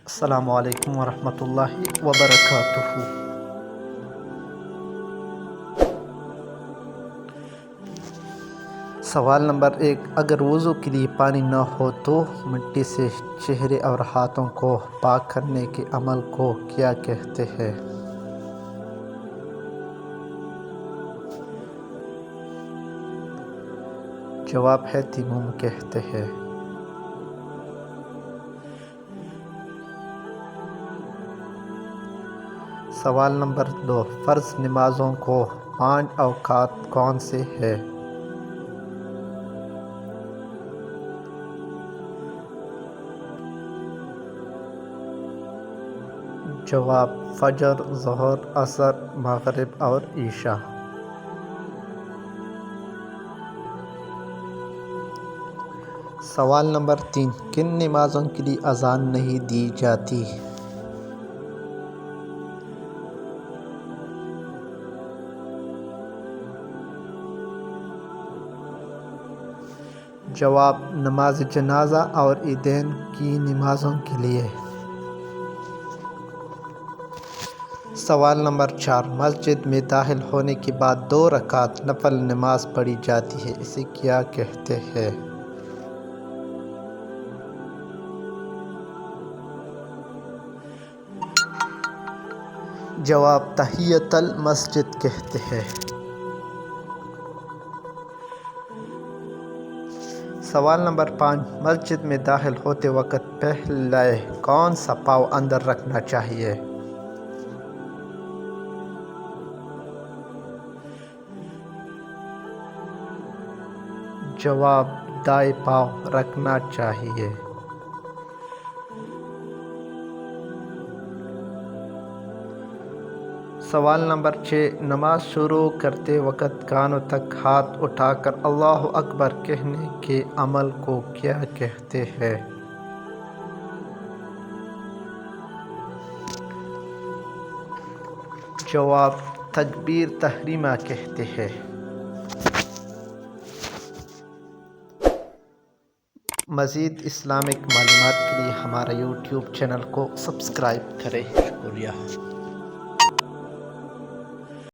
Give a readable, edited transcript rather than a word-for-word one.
السلام علیکم ورحمۃ اللہ وبرکاتہ۔ سوال نمبر 1، اگر وضو کے لیے پانی نہ ہو تو مٹی سے چہرے اور ہاتھوں کو پاک کرنے کے عمل کو کیا کہتے ہیں؟ جواب ہے تیمم کہتے ہیں۔ سوال نمبر 2، فرض نمازوں کو 5 اوقات کون سے ہیں؟ جواب فجر، ظہر، عصر، مغرب اور عشاء۔ سوال نمبر 3، کن نمازوں کے لیے اذان نہیں دی جاتی؟ جواب نماز جنازہ اور عیدین کی نمازوں کے لیے۔ سوال نمبر 4، مسجد میں داخل ہونے کے بعد 2 رکعت نفل نماز پڑھی جاتی ہے، اسے کیا کہتے ہیں؟ جواب تحیۃ المسجد کہتے ہیں۔ سوال نمبر 5، مسجد میں داخل ہوتے وقت پہلے کون سا پاؤں اندر رکھنا چاہیے؟ جواب دائیں پاؤں رکھنا چاہیے۔ سوال نمبر 6، نماز شروع کرتے وقت کانوں تک ہاتھ اٹھا کر اللہ اکبر کہنے کے عمل کو کیا کہتے ہیں؟ جواب تکبیر تحریمہ کہتے ہیں۔ مزید اسلامک معلومات کے لیے ہمارا یوٹیوب چینل کو سبسکرائب کریں۔ شکریہ۔